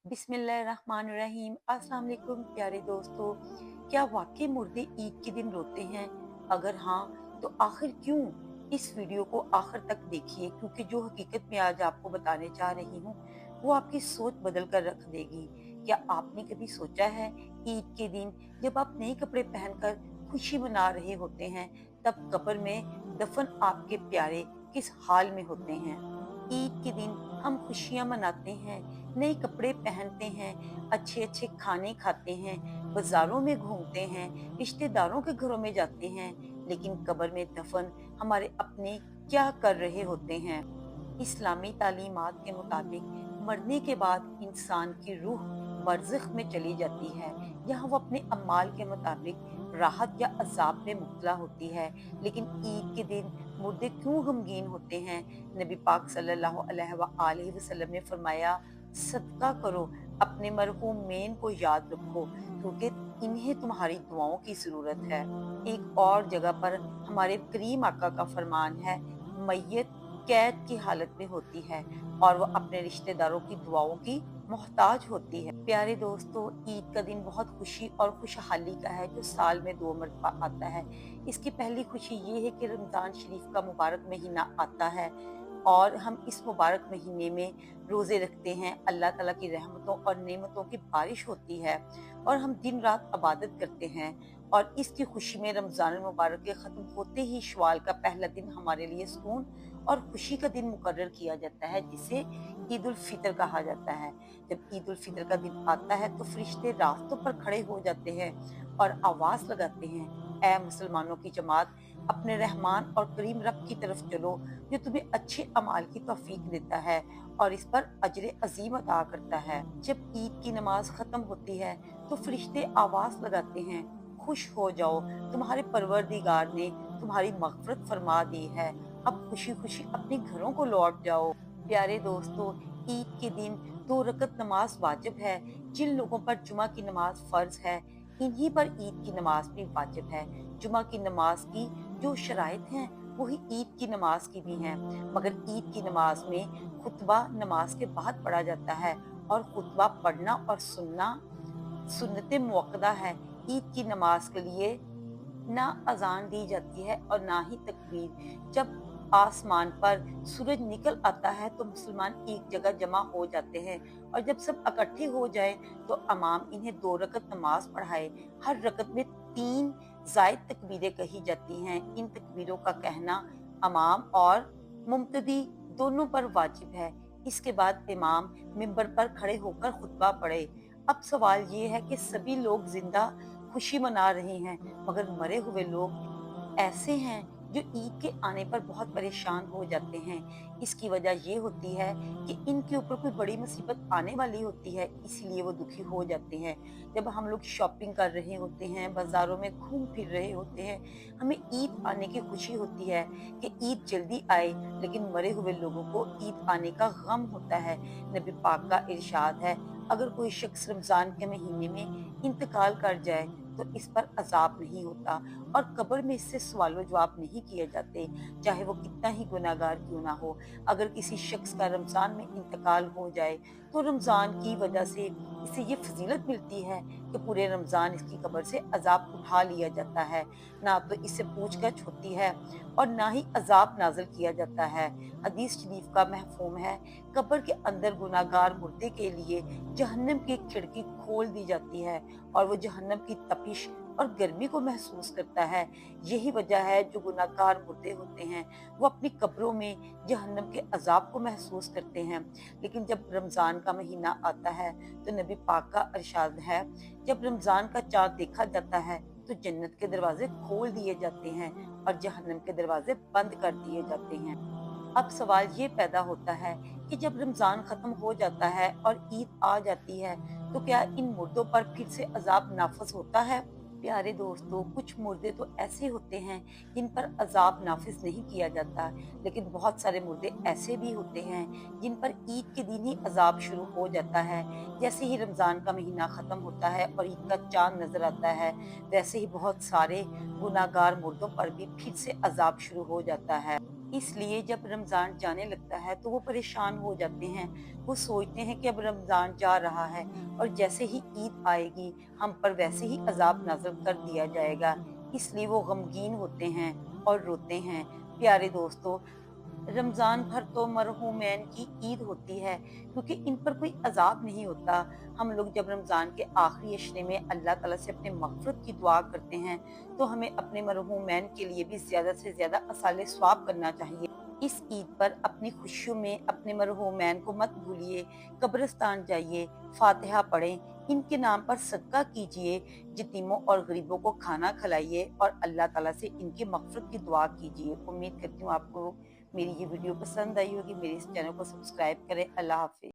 बिस्मिल्लाहिर्रहमानिर्रहीम। अस्सलाम वालेकुम प्यारे दोस्तों। क्या वाकई मुर्दे ईद के दिन रोते हैं? अगर हाँ तो आखिर क्यों? इस वीडियो को आखिर तक देखिए, क्योंकि जो हकीकत मैं आज आपको बताने जा रही हूँ वो आपकी सोच बदल कर रख देगी। क्या आपने कभी सोचा है ईद के दिन जब आप नए कपड़े पहनकर खुशी मना रहे होते हैं, तब कब्र में दफन आपके प्यारे किस हाल में होते हैं? ईद के दिन हम खुशियां मनाते हैं, नए कपड़े पहनते हैं, अच्छे अच्छे खाने खाते हैं, बाजारों में घूमते हैं, रिश्तेदारों के घरों में जाते हैं, लेकिन कब्र में दफन हमारे अपने क्या कर रहे होते हैं? इस्लामी तालीमात के मुताबिक मरने के बाद इंसान की रूह बरज़ख में चली जाती है, जहाँ वो अपने अमाल के मुताबिक राहत या अजाब में मुब्तला होती है। लेकिन ईद के दिन मुर्दे क्यों गमगीन होते हैं? नबी पाक सल्लल्लाहु अलैहि वसल्लम ने फरमाया, सदका करो, अपने मरहूमीन को याद रखो, क्योंकि इन्हें तुम्हारी दुआओं की जरूरत है। एक और जगह पर हमारे करीम आका का फरमान है, मैयत कैद की हालत में होती है और वो अपने रिश्तेदारों की दुआओं की मोहताज होती है। प्यारे दोस्तों, ईद का दिन बहुत खुशी और खुशहाली का है, जो साल में 2 मरतबा आता है। इसकी पहली खुशी ये है कि रमजान शरीफ का मुबारक महीना आता है और हम इस मुबारक महीने में रोजे रखते हैं। अल्लाह ताला की रहमतों और नेमतों की बारिश होती है और हम दिन रात इबादत करते हैं। और इसकी खुशी में रमजान मुबारक के ख़त्म होते ही शवाल का पहला दिन हमारे लिए सुकून और खुशी का दिन मुकर्रर किया जाता है, जिसे ईद उल फितर कहा जाता है। जब ईद उल फितर का दिन आता है तो फरिश्ते रास्तों पर खड़े हो जाते हैं और आवाज लगाते हैं, ऐ मुसलमानों की जमात, अपने रहमान और करीम रब की तरफ चलो, जो तुम्हें अच्छे अमाल की तौफीक देता है और इस पर अजर अजीम अता करता है। जब ईद की नमाज खत्म होती है तो फरिश्ते आवाज लगाते हैं, खुश हो जाओ, तुम्हारे परवरदिगार ने तुम्हारी मगफरत फरमा दी है, अब खुशी खुशी अपने घरों को लौट जाओ। प्यारे दोस्तों, ईद के दिन 2 रकत नमाज वाजिब है। जिन लोगों पर जुमा की नमाज फर्ज है, इन्हीं पर ईद की नमाज भी वाजिब है। जुमा की नमाज की जो शराइत हैं वही ईद की नमाज की भी हैं, मगर ईद की नमाज में खुतबा नमाज के बाद पढ़ा जाता है और खुतबा पढ़ना और सुनना सुन्नत मुअक्कदा है। ईद की नमाज के लिए ना अजान दी जाती है और ना ही तकबीर। जब आसमान पर सूरज निकल आता है तो मुसलमान एक जगह जमा हो जाते हैं और जब सब इकट्ठे हो जाए तो इमाम इन्हें 2 रकत नमाज पढ़ाए। हर रकत में 3 जायद तकबीरें कही जाती हैं। इन तकबीरों का कहना इमाम और मुमतदी दोनों पर वाजिब है। इसके बाद इमाम मिंबर पर खड़े होकर खुतबा पढ़े। अब सवाल ये है कि सभी लोग जिंदा खुशी मना रहे हैं, मगर मरे हुए लोग ऐसे हैं जो ईद के आने पर बहुत परेशान हो जाते हैं। इसकी वजह ये होती है कि इनके ऊपर कोई बड़ी मुसीबत आने वाली होती है, इसीलिए वो दुखी हो जाते हैं। जब हम लोग शॉपिंग कर रहे होते हैं, बाजारों में घूम फिर रहे होते हैं, हमें ईद आने की खुशी होती है कि ईद जल्दी आए, लेकिन मरे हुए लोगों को ईद आने का गम होता है। नबी पाक का इरशाद है, अगर कोई शख्स रमजान के महीने में इंतकाल कर जाए तो इस पर अजाब नहीं होता और कब्र में इससे सवालो जवाब नहीं किए जाते, चाहे वो कितना ही गुनाहगार क्यों ना हो। अगर किसी शख्स का रमजान में इंतकाल हो जाए तो रमजान की वजह से इसे ये फजीलत मिलती है कि पूरे रमजान इसकी कब्र से अजाब उठा लिया जाता है। ना तो इससे पूछगछ होती है और ना ही अजाब नाजिल किया जाता है। हदीस शरीफ का महफूम है, कब्र के अंदर गुनाहगार मुर्दे के लिए जहन्नम की खिड़की खोल दी जाती है और वो जहन्नम की तपिश और गर्मी को महसूस करता है। यही वजह है जो गुनाहगार मुर्दे होते हैं वो अपनी कब्रों में जहन्नम के अजाब को महसूस करते हैं। लेकिन जब रमजान का महीना आता है तो नबी पाक का इरशाद है, जब रमजान का चाँद देखा जाता है तो जन्नत के दरवाजे खोल दिए जाते हैं और जहन्नम के दरवाजे बंद कर दिए जाते हैं। अब सवाल ये पैदा होता है कि जब रमजान खत्म हो जाता है और ईद आ जाती है तो क्या इन मुर्दों पर फिर से अजाब नाफिज होता है? प्यारे दोस्तों, कुछ मुर्दे तो ऐसे होते हैं जिन पर अजाब नाफिज नहीं किया जाता, लेकिन बहुत सारे मुर्दे ऐसे भी होते हैं जिन पर ईद के दिन ही अजाब शुरू हो जाता है। जैसे ही रमजान का महीना खत्म होता है और ईद का चांद नजर आता है, वैसे ही बहुत सारे गुनाहगार मुर्दों पर भी फिर से अजाब शुरू हो जाता है। इसलिए जब रमज़ान जाने लगता है तो वो परेशान हो जाते हैं। वो सोचते हैं कि अब रमज़ान जा रहा है और जैसे ही ईद आएगी हम पर वैसे ही अज़ाब नाज़िल कर दिया जाएगा। इसलिए वो गमगीन होते हैं और रोते हैं। प्यारे दोस्तों, रमज़ान भर तो मरहूमैन की ईद होती है क्योंकि इन पर कोई अज़ाब नहीं होता। हम लोग जब रमज़ान के आखिरी अशरे में अल्लाह ताला से अपने मग़फ़िरत की दुआ करते हैं, तो हमें अपने मरहूमैन के लिए भी ज़्यादा से ज़्यादा असाले सवाब करना चाहिए। इस ईद पर अपनी खुशियों में अपने मरहूमैन को मत भूलिए, कब्रिस्तान जाइए, फ़ातिहा पढ़ें, इनके नाम पर सदका कीजिए, यतीमों और गरीबों को खाना खिलाइए और अल्लाह ताला से इनकी मग़फ़िरत की दुआ कीजिए। उम्मीद करती हूँ आपको मेरी ये वीडियो पसंद आई होगी। मेरे इस चैनल को सब्सक्राइब करें। अल्लाह हाफ़िज़।